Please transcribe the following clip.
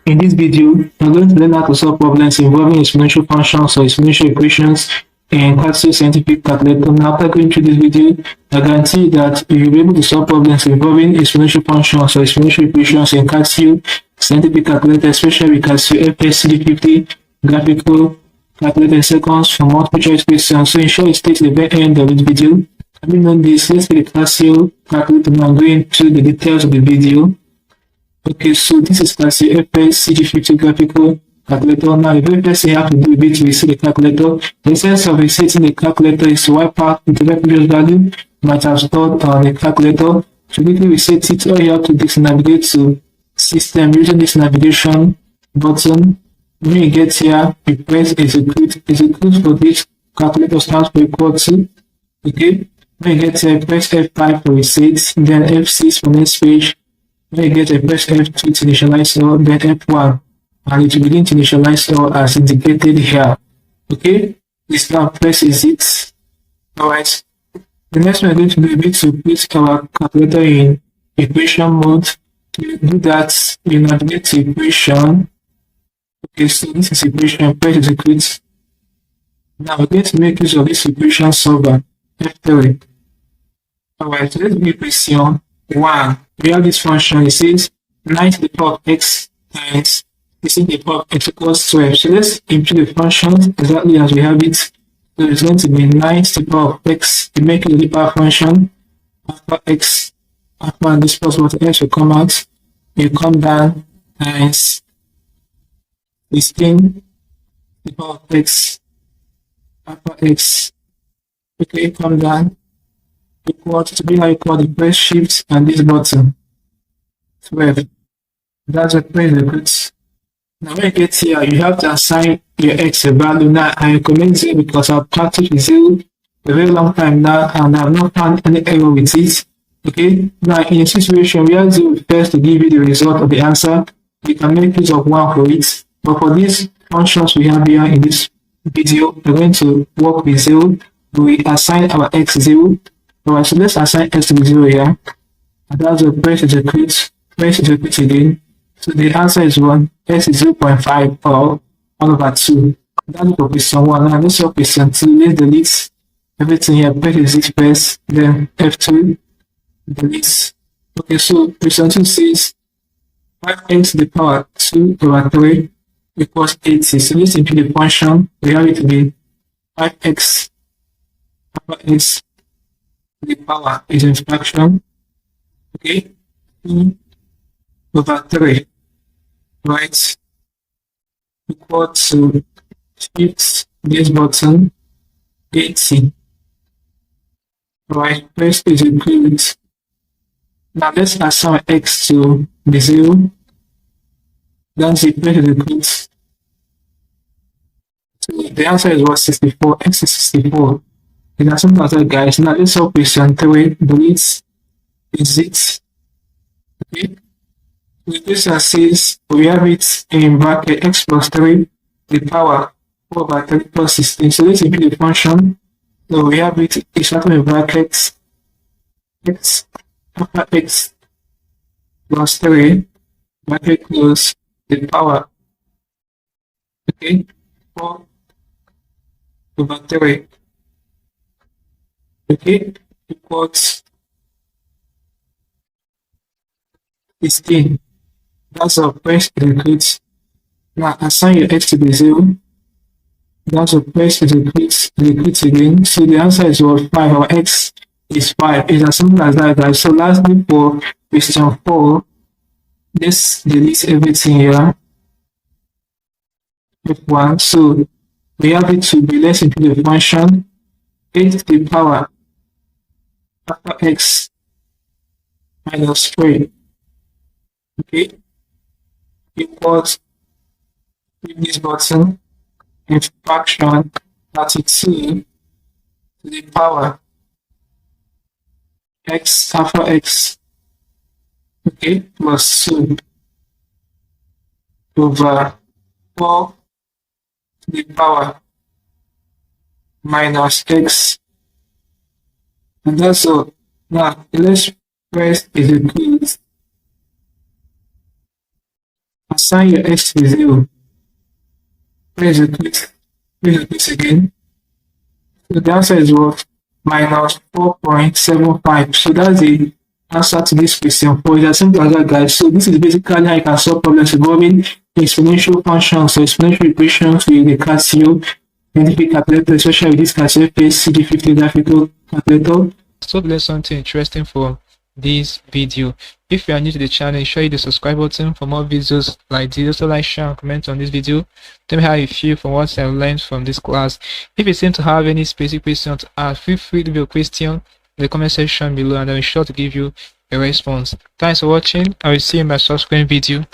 In this video, we're going to learn how to solve problems involving exponential functions or exponential equations in Casio scientific calculator. Now, after going through this video, I guarantee that you'll be able to solve problems involving exponential functions or exponential equations in Casio scientific calculator, especially with Casio fx-CG50 graphical calculator in seconds for multiple choice questions. So, ensure you stay to the very end of this video. Having done this, let's get the Casio calculator now going into the details of the video. Okay, so this is Casio fx-CG50 graphical calculator. Now, the very first thing you have to do is to reset the calculator. The essence of resetting the calculator is to wipe out the previous value you might have stored on the calculator. To quickly reset it, all you have to do is navigate to System using this navigation button. When you get here, you press execute. Execute for this calculator stands for equal to. Okay, when you get here, press F5 for reset, then F6 for next page. When you get a press F2 to initialize all, then F1, and it will begin to initialize all as indicated here. Okay, this now press exit. Alright, the next one we're going to do is to put our calculator in equation mode. To do that, you navigate to equation. Okay, so this is equation, press execute. Now we're going to make use of this equation solver, F3. Alright, so let's do equation 1. We have this function, it says 9 to the power of x times 16 to the power of x equals 12. So let's impute the function exactly as we have it. So it's going to be 9 to the power of x. You make it the power function after x, after this plus what x will come out. You come down times 16 to the power of x after x. Okay, come down. Equal to be now equal the press shift and this button 12. That's what press execute. Now when you get here, you have to assign your x a value. Now I recommend 0 because our practice is 0 a very long time now and I have not found any error with it. Okay, now in a situation where 0 first to give you the result of the answer, you can make use of 1 for it. But for these functions we have here in this video, we're going to work with 0. We assign our x 0. Alright, so let's assign x to be 0 here. And that's the press execute again. So the answer is 1, x is 0.5 or 1 over 2. That's for question 1. Now let's solve question 2. Let's delete everything here. Press exit first, then F2, delete. Okay, so question 2 says 5x to the power 2 over 3 equals 80. So let's impute the function. We have it to be 5x over x. The power is a fraction, okay, 2 over 3, right, equal to shift this button 80, right, press execute. Now let's assign x to be 0, that's it, press execute. So the answer is what, 64, x is 64. In as simple as that, guys. Now let's solve question 3. Delete exit. Okay. The question says we have it in bracket x plus 3 the power 4 over 3 plus 16. So let's impute the function. So we have it starting in brackets x after x plus 3 bracket close the power. Okay, 4 over 3. Okay, equals 16. That's our press execute. Now assign your x to be 0. That's our press execute again. So the answer is what, 5. Our x is 5. It's as simple as that, guys. So lastly for question 4, let's delete everything here. F1. So we have it to be, let's impute the function 8 to the power after x minus 3, okay, equals this button in fraction 32 to the power x after x, okay, plus 2 over 4 to the power minus x. And that's all. Now let's press execute. Assign your x to 0. Press the again. So the answer is what? Minus 4.75. So that's the answer to this question. For it's as simple as that, guys. So this is basically how you can solve problems involving exponential functions or exponential equations with the Casio scientific calculator, especially with this Casio fx-CG50 graphical calculator. So learn something interesting from this video. If you are new to the channel, ensure you hit the subscribe button for more videos like this. Also like, share and comment on this video. Tell me how you feel from what I've learned from this class. If you seem to have any specific questions to ask, feel free to leave your question in the comment section below and I'll be sure to give you a response. Thanks for watching. I will see you in my subsequent video.